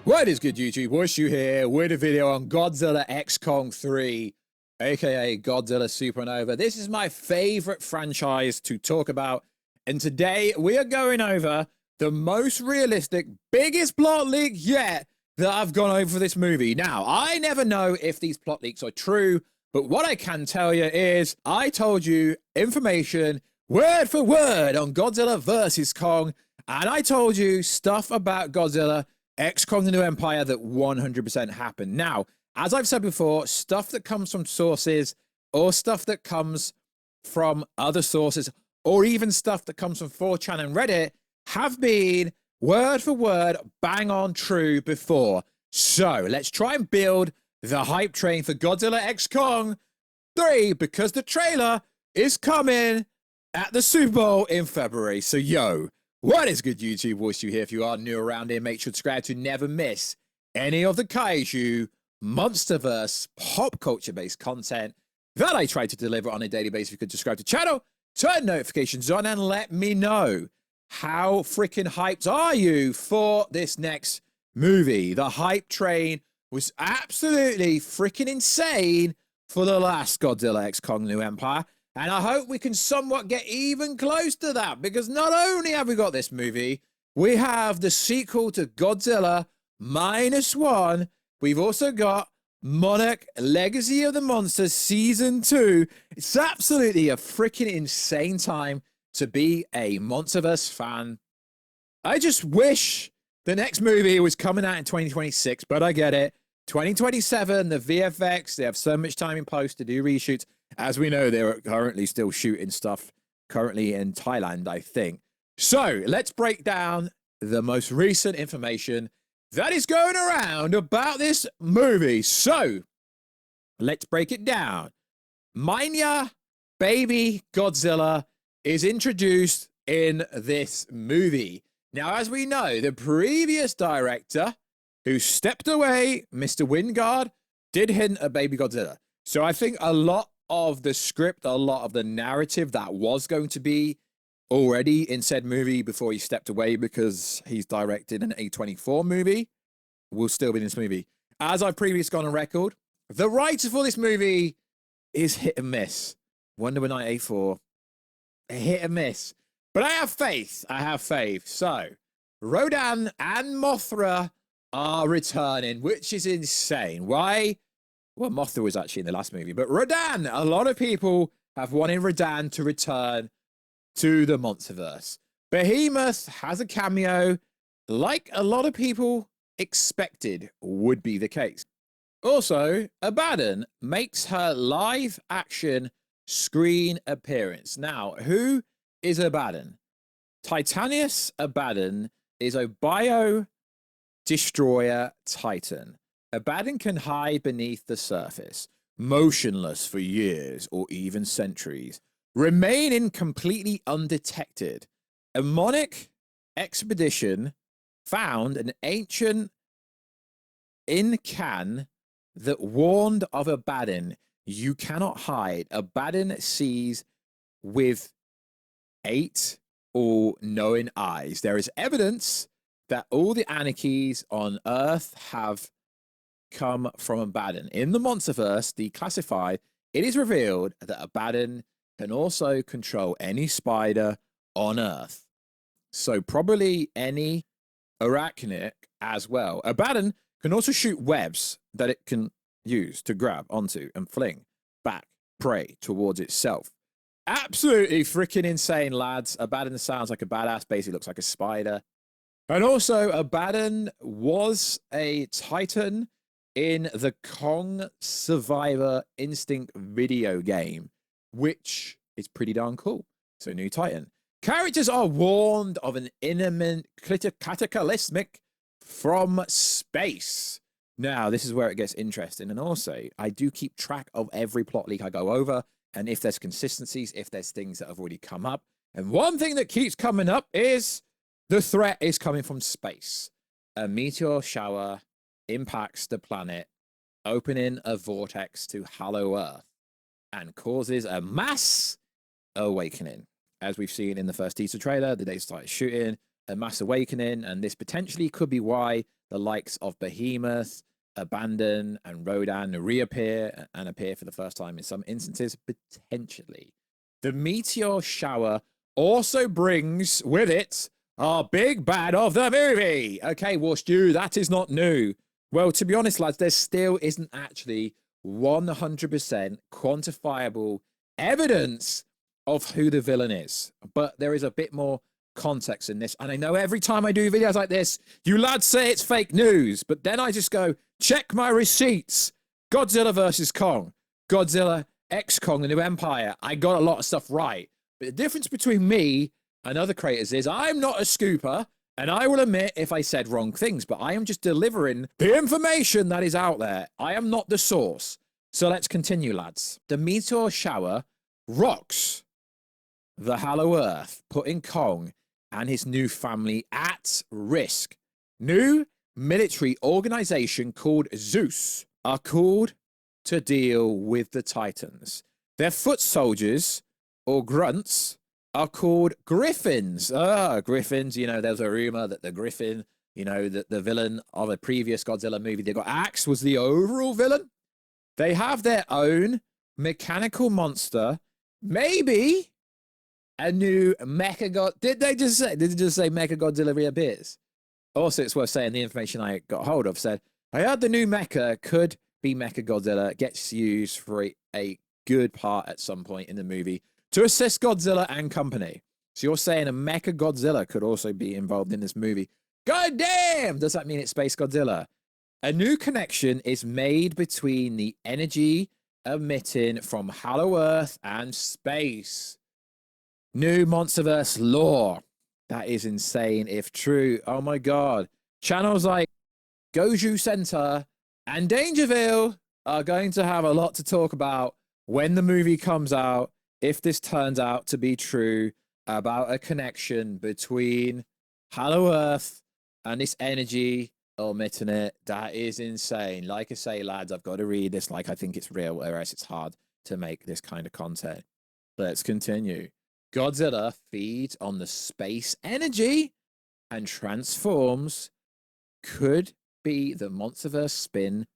What is good, YouTube? Washu here with a video on Godzilla X Kong 3, aka Godzilla Supernova. This is my favorite franchise to talk about, and today we are going over the most realistic, biggest plot leak yet that I've gone over for this movie. Now, I never know if these plot leaks are true, but what I can tell you is I told you information word for word on Godzilla vs. Kong, and I told you stuff about Godzilla X Kong the New Empire that 100% happened. Now, as I've said before, stuff that comes from sources or stuff that comes from other sources or even stuff that comes from 4chan and Reddit have been word for word bang on true before. So let's try and build the hype train for Godzilla X Kong 3 because the trailer is coming at the Super Bowl in February. So yo, what is good, YouTube? Voice you here. If you are new around here, make sure to subscribe to never miss any of the kaiju, MonsterVerse, pop culture-based content that I try to deliver on a daily basis. If you could subscribe to the channel, turn notifications on, and let me know how freaking hyped are you for this next movie. The hype train was absolutely freaking insane for the last Godzilla X Kong New Empire. And I hope we can somewhat get even close to that, because not only have we got this movie, we have the sequel to Godzilla -1. We've also got Monarch Legacy of the Monsters Season 2. It's absolutely a freaking insane time to be a MonsterVerse fan. I just wish the next movie was coming out in 2026, but I get it. 2027, the VFX, they have so much time in post to do reshoots. As we know, they're currently still shooting stuff currently in Thailand, I think. So let's break down the most recent information that is going around about this movie. So let's break it down. Manya Baby Godzilla is introduced in this movie. Now, as we know, the previous director who stepped away, Mr. Wingard, did hint at Baby Godzilla. So I think a lot of the script, a lot of the narrative that was going to be already in said movie before he stepped away because he's directed an A24 movie will still be in this movie. As I've previously gone on record, the writer for this movie is hit and miss. Wonder Woman 84, hit and miss. But I have faith. I have faith. So Rodan and Mothra are returning, which is insane. Why? Well, Mothra was actually in the last movie, but Rodan, a lot of people have wanted Rodan to return to the MonsterVerse. Behemoth has a cameo, like a lot of people expected would be the case. Also, Abaddon makes her live-action screen appearance. Now, who is Abaddon? Titanius Abaddon is a bio-destroyer titan. Abaddon can hide beneath the surface, motionless for years or even centuries, remaining completely undetected. A Monarch expedition found an ancient Incan that warned of Abaddon. You cannot hide. Abaddon sees with 8 all-knowing eyes. There is evidence that all the anarchies on Earth have come from Abaddon. In the MonsterVerse, declassified, it is revealed that Abaddon can also control any spider on Earth. So probably any arachnid as well. Abaddon can also shoot webs that it can use to grab onto and fling back prey towards itself. Absolutely freaking insane, lads. Abaddon sounds like a badass, basically looks like a spider. And also, Abaddon was a titan in the Kong Survivor Instinct video game, which is pretty darn cool. So, new titan. Characters are warned of an imminent cataclysmic from space. Now, this is where it gets interesting. And also, I do keep track of every plot leak I go over, and if there's consistencies, if there's things that have already come up. And one thing that keeps coming up is the threat is coming from space. A meteor shower impacts the planet, opening a vortex to hollow Earth and causes a mass awakening. As we've seen in the first teaser trailer, the day started shooting, a mass awakening, and this potentially could be why the likes of Behemoth, Abandon, and Rodan reappear and appear for the first time in some instances, potentially. The meteor shower also brings with it our big bad of the movie. Okay, well, Stu, that is not new. Well, to be honest, lads, there still isn't actually 100% quantifiable evidence of who the villain is. But there is a bit more context in this. And I know every time I do videos like this, you lads say it's fake news. But then I just go, check my receipts. Godzilla versus Kong. Godzilla X Kong, the New Empire. I got a lot of stuff right. But the difference between me and other creators is I'm not a scooper. And I will admit if I said wrong things, but I am just delivering the information that is out there. I am not the source. So let's continue, lads. The meteor shower rocks the Hollow Earth, putting Kong and his new family at risk. New military organization called Zeus are called to deal with the Titans. Their foot soldiers, or grunts, are called Griffins. Griffins, you know, there's a rumor that the Griffin, you know, the villain of a previous Godzilla movie they got axed was the overall villain. They have their own mechanical monster, maybe a new Mechagodzilla. Did they just say Mechagodzilla reappears? Also, it's worth saying the information I got hold of said, I heard the new Mecha could be Mechagodzilla, gets used for a good part at some point in the movie to assist Godzilla and company. So you're saying a Mechagodzilla could also be involved in this movie. God damn! Does that mean it's Space Godzilla? A new connection is made between the energy emitting from Hollow Earth and space. New MonsterVerse lore. That is insane if true. Oh my god. Channels like Goju Center and Dangerville are going to have a lot to talk about when the movie comes out, if this turns out to be true, about a connection between Hollow Earth and this energy omitting it. That is insane. Like I say, lads, I've got to read this like I think it's real, or else it's hard to make this kind of content. Let's continue. Godzilla feeds on the space energy and transforms. Could be the MonsterVerse spin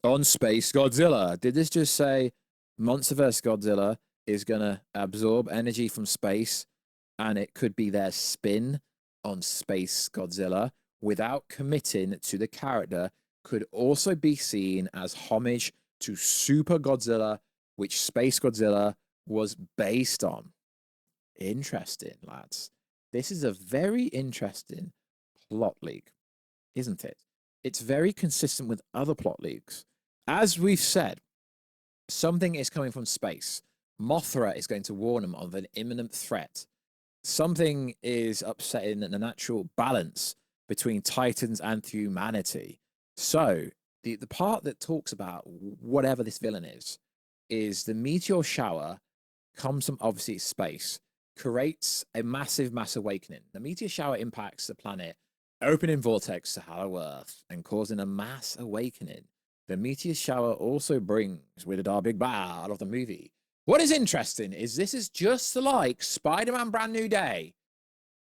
on Space Godzilla. Did this just say MonsterVerse Godzilla is going to absorb energy from space and it could be their spin on Space Godzilla without committing to the character? Could also be seen as homage to Super Godzilla, which Space Godzilla was based on. Interesting, lads. This is a very interesting plot leak, isn't it? It's very consistent with other plot leaks. As we've said, something is coming from space. Mothra is going to warn them of an imminent threat. Something is upsetting the natural balance between Titans and humanity. So the part that talks about whatever this villain is the meteor shower comes from obviously space, creates a massive mass awakening. The meteor shower impacts the planet, opening vortex to Hollow Earth and causing a mass awakening. The meteor shower also brings with it our big bad of the movie. What is interesting is this is just like Spider-Man Brand New Day.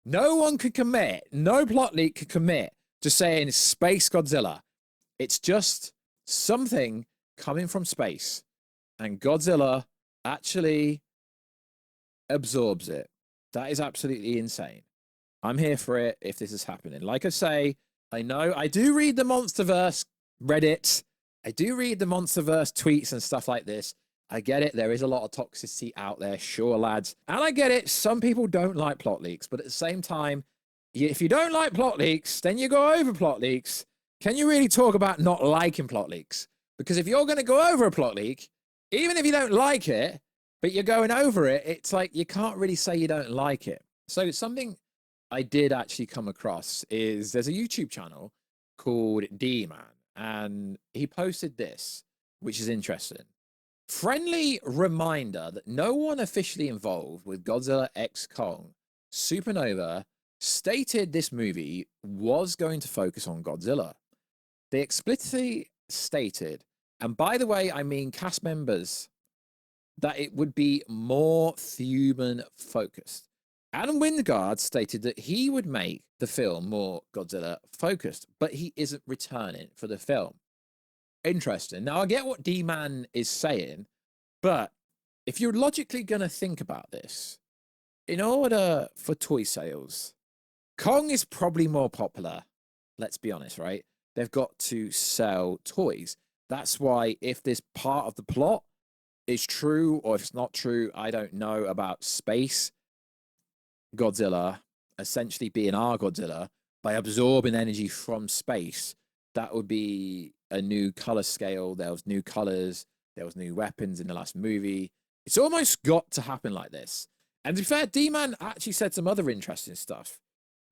No one could commit, no plot leak could commit to saying Space Godzilla. It's just something coming from space. And Godzilla actually absorbs it. That is absolutely insane. I'm here for it if this is happening. Like I say, I know I do read the MonsterVerse Reddit. I do read the MonsterVerse tweets and stuff like this. I get it. There is a lot of toxicity out there. Sure, lads. And I get it. Some people don't like plot leaks. But at the same time, if you don't like plot leaks, then you go over plot leaks. Can you really talk about not liking plot leaks? Because if you're going to go over a plot leak, even if you don't like it, but you're going over it, it's like you can't really say you don't like it. So something I did actually come across is there's a YouTube channel called D-Man. And he posted this, which is interesting. Friendly reminder that no one officially involved with Godzilla X Kong, Supernova, stated this movie was going to focus on Godzilla. They explicitly stated, and by the way, I mean cast members, that it would be more human focused. Adam Wingard stated that he would make the film more Godzilla focused, but he isn't returning for the film. Interesting. Now, I get what D-Man is saying, but if you're logically going to think about this, in order for toy sales, Kong is probably more popular. Let's be honest, right? They've got to sell toys. That's why if this part of the plot is true or if it's not true, I don't know, about space Godzilla essentially being our Godzilla by absorbing energy from space, that would be a new color scale. There was new colors, there was new weapons in the last movie. It's almost got to happen like this. And to be fair, D-Man actually said some other interesting stuff.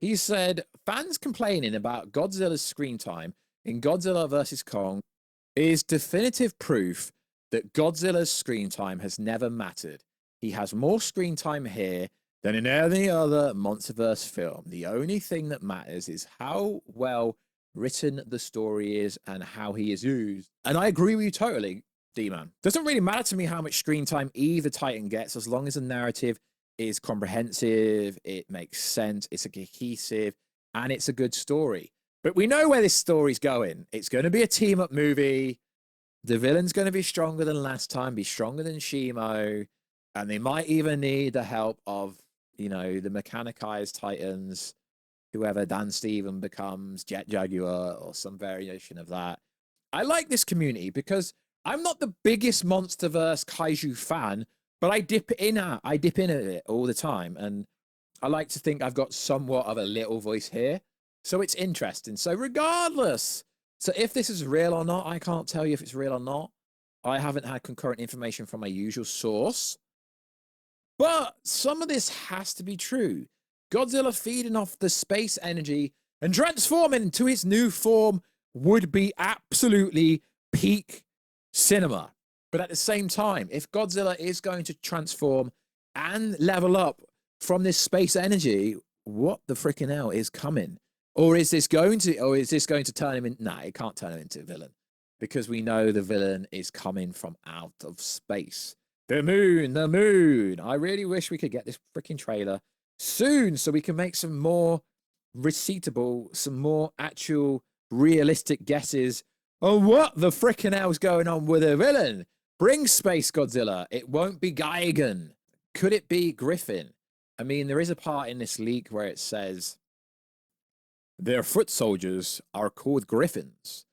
He said, fans complaining about Godzilla's screen time in Godzilla vs. Kong is definitive proof that Godzilla's screen time has never mattered. He has more screen time here than in any other MonsterVerse film. The only thing that matters is how well written the story is and how he is used. And I agree with you totally, D-Man. Doesn't really matter to me how much screen time either Titan gets, as long as the narrative is comprehensive, it makes sense, it's a cohesive, and it's a good story. But we know where this story's going. It's going to be a team-up movie. The villain's going to be stronger than last time, be stronger than Shimo, and they might even need the help of, you know, the mechanized Titans, whoever Dan Steven becomes, Jet Jaguar, or some variation of that. I like this community because I'm not the biggest MonsterVerse kaiju fan, but I dip in at it all the time, and I like to think I've got somewhat of a little voice here, so it's interesting. So regardless, so if this is real or not, I can't tell you if it's real or not. I haven't had concurrent information from my usual source, but some of this has to be true. Godzilla feeding off the space energy and transforming into its new form would be absolutely peak cinema. But at the same time, if Godzilla is going to transform and level up from this space energy, what the freaking hell is coming? Or is this going to turn him in? Nah, it can't turn him into a villain, because we know the villain is coming from out of space. The moon, the moon. I really wish we could get this freaking trailer soon so we can make some more receivable, some more actual realistic guesses on what the freaking hell's going on with a villain. Bring Space Godzilla. It won't be Gigan. Could it be Griffin? I mean, there is a part in this leak where it says their foot soldiers are called Griffins.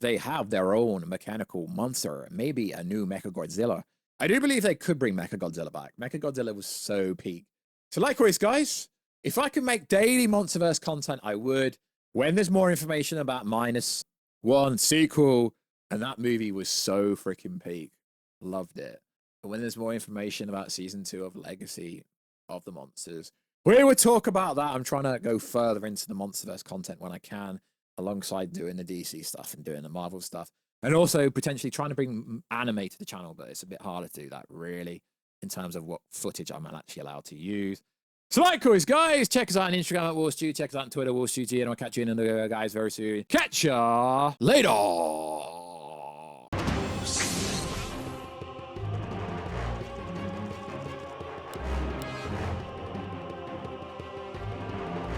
They have their own mechanical monster, maybe a new Mechagodzilla. I do believe they could bring Mechagodzilla back. Mechagodzilla was so peak. So likewise, guys, if I could make daily MonsterVerse content, I would. When there's more information about -1 sequel, and that movie was so freaking peak. Loved it. But when there's more information about season 2 of Legacy of the Monsters, we would talk about that. I'm trying to go further into the MonsterVerse content when I can, alongside doing the DC stuff and doing the Marvel stuff. And also potentially trying to bring anime to the channel, but it's a bit harder to do that, really, in terms of what footage I'm actually allowed to use. So likewise, guys, check us out on Instagram at WarStew, check us out on Twitter, WarStewG, and I'll catch you in the video, guys, very soon. Catch ya later!